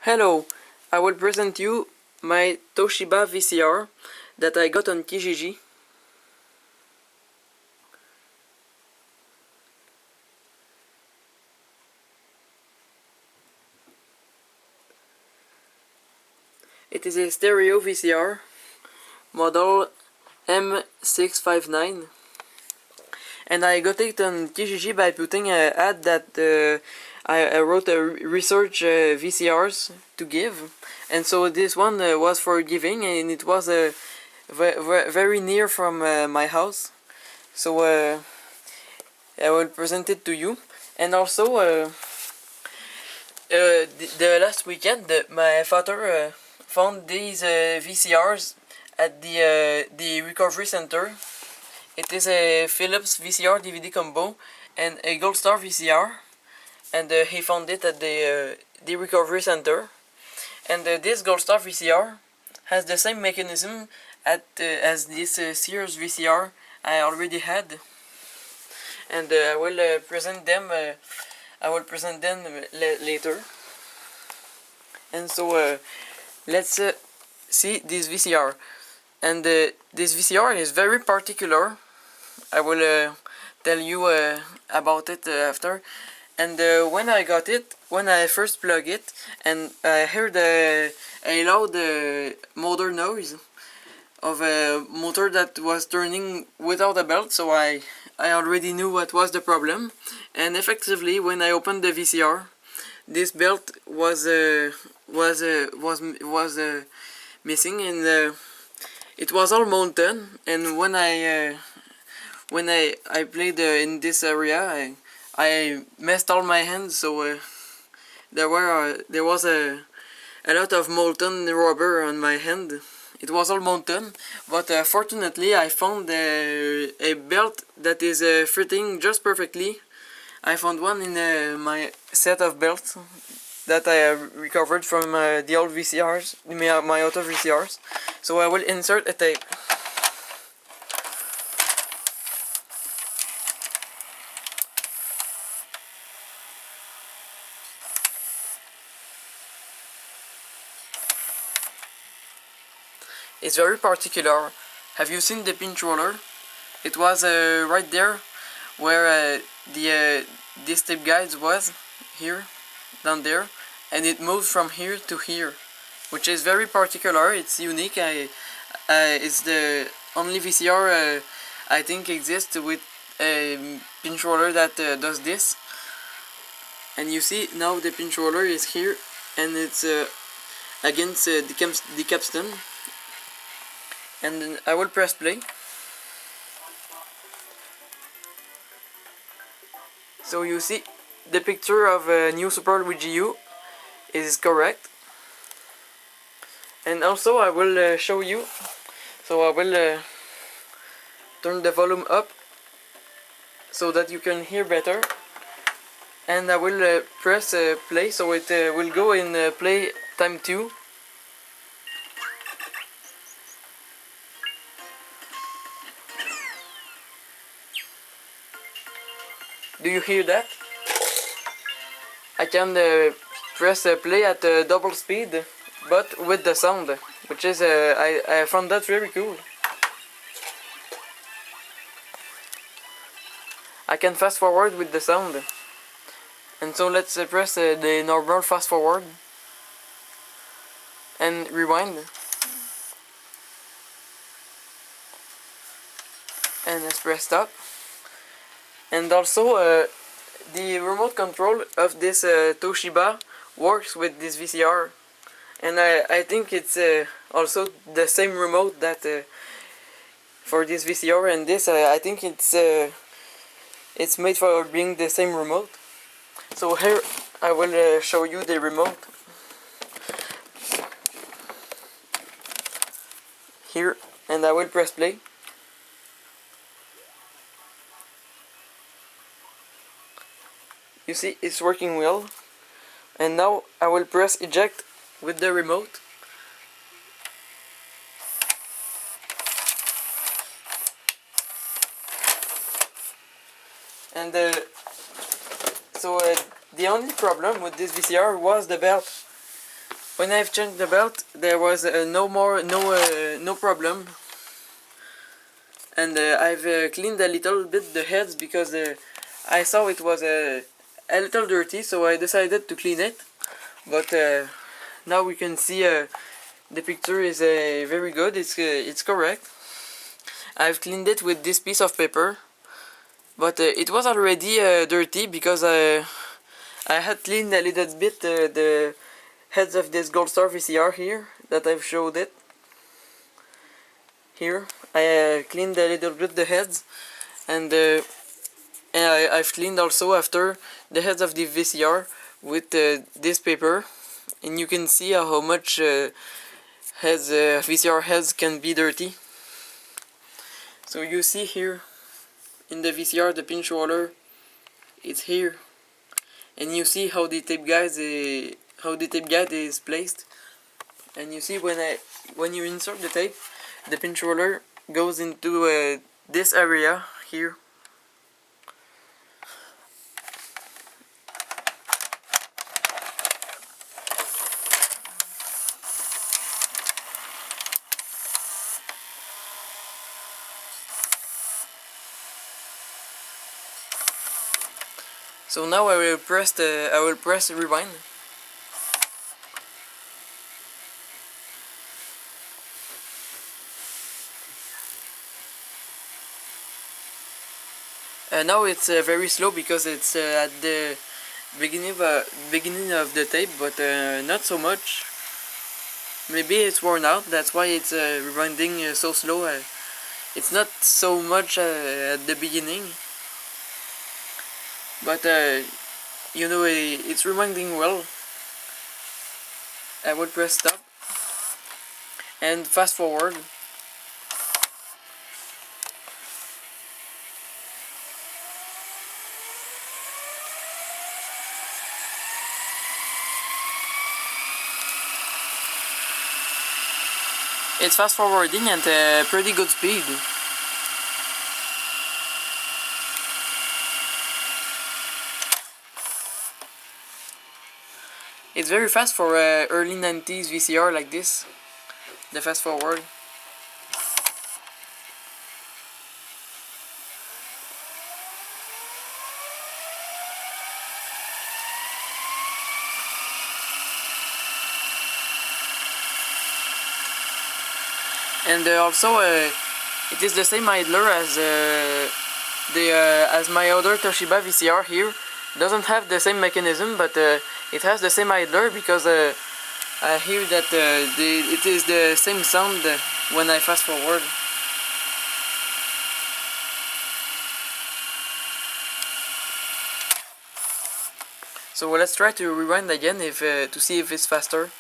Hello, I will present you my Toshiba VCR that I got on Kijiji. It is a stereo VCR, model M659, and I got it on Kijiji by putting an ad that I wrote a research VCRs to give, and so this one was for giving, and it was very near from my house, so I will present it to you. And also the last weekend my father found these VCRs at the recovery center. It is a Philips VCR DVD combo and a Gold Star VCR, and he found it at the recovery center. And this Gold Star VCR has the same mechanism as this Sears VCR I already had, and I will present them. Later. And so let's see this VCR. And this VCR is very particular. I will tell you about it after. And when I got it, when I first plug it, and I heard a loud motor noise of a motor that was turning without a belt, so I already knew what was the problem. And effectively, when I opened the VCR, this belt was missing, and it was all molten. And when I played in this area, I messed all my hands, so there was a lot of molten rubber on my hand. It was all molten, but fortunately I found a belt that is fitting just perfectly. I found one in my set of belts that I recovered from the old VCRs, my auto VCRs. So I will insert a tape. It's very particular. Have you seen the pinch roller? It was right there where this tape guide was, here, down there, and it moves from here to here, which is very particular. It's unique. It's the only VCR I think exists with a pinch roller that does this. And you see now the pinch roller is here, and it's against the capstan. And then I will press play. So you see the picture of a new Super VGU is correct. And also I will show you. So I will turn the volume up so that you can hear better. And I will press play, so it will go in play time 2. Do you hear that? I can press play at double speed, but with the sound, which is I found that very cool. I can fast forward with the sound, and so let's press the normal fast forward and rewind, and let's press stop. And also the remote control of this Toshiba works with this VCR, and I think it's also the same remote that for this VCR, and this I think it's made for being the same remote. So here I will show you the remote. Here, and I will press play. You see, it's working well. And now I will press eject with the remote. And so the only problem with this VCR was the belt. when I've changed the belt, there was no problem, and I've cleaned a little bit the heads because I saw it was a little dirty, so I decided to clean it. But now we can see the picture is very good. It's correct. I've cleaned it with this piece of paper, but it was already dirty because I had cleaned a little bit the heads of this Gold Star VCR here that I've showed it. Here I cleaned a little bit the heads, and I've cleaned also after the heads of the VCR with this paper, and you can see how much VCR heads can be dirty. So you see here in the VCR the pinch roller, it's here, and you see how the tape guide is placed, and you see when you insert the tape, the pinch roller goes into this area here. So now I will press rewind. Now it's very slow because it's at the beginning of the tape, but not so much. Maybe it's worn out. That's why it's rewinding so slow. It's not so much at the beginning, but you know, it's rewinding well. I would press stop and fast forward. It's fast forwarding at a pretty good speed. It's very fast for early 90s VCR like this, the fast forward. And also it is the same idler as my other Toshiba VCR here. Doesn't have the same mechanism, but it has the same idler because I hear that it is the same sound when I fast forward. So let's try to rewind again to see if it's faster.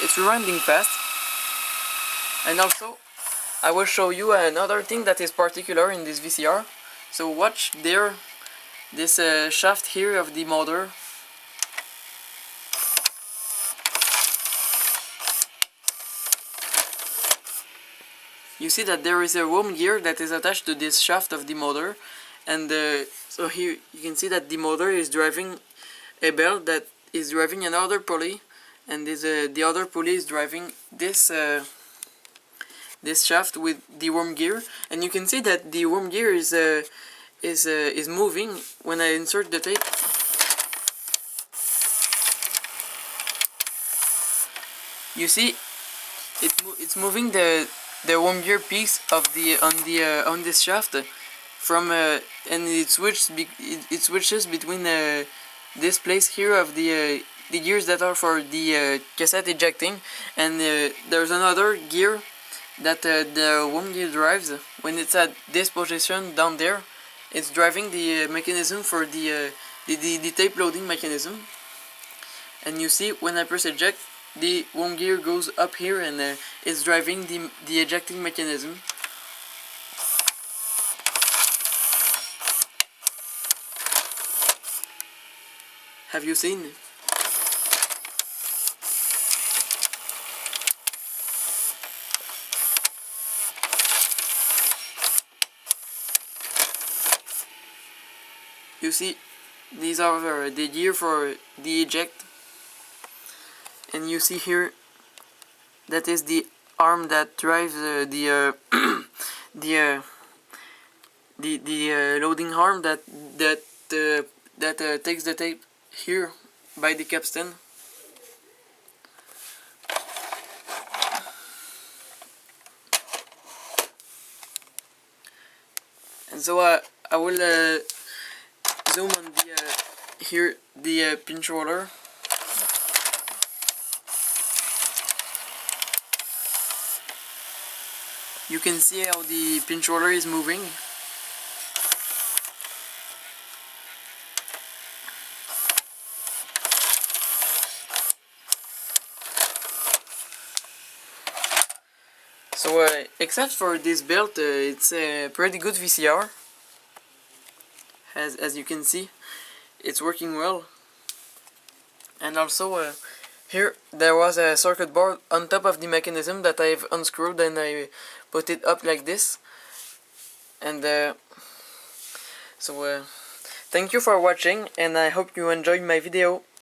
It's rewinding fast. And also I will show you another thing that is particular in this VCR. So watch there, this shaft here of the motor. You see that there is a worm gear that is attached to this shaft of the motor, and so here you can see that the motor is driving a belt that is driving another pulley, and the other pulley is driving this this shaft with the worm gear, and you can see that the worm gear is moving when I insert the tape. You see, it's moving the worm gear piece of on this shaft from and it switches between this place here of the gears that are for the cassette ejecting, and there's another gear that the worm gear drives when it's at this position down there. It's driving the mechanism for the tape loading mechanism, and you see when I press eject, the worm gear goes up here and it's driving the ejecting mechanism. Have you seen? you see these are the gear for the eject, and you see here that is the arm that drives the loading arm that takes the tape here by the capstan. And so I will zoom on the here the pinch roller. You can see how the pinch roller is moving. So except for this belt, it's a pretty good VCR. As you can see, it's working well. And also here there was a circuit board on top of the mechanism that I've unscrewed, and I put it up like this. And thank you for watching, and I hope you enjoyed my video.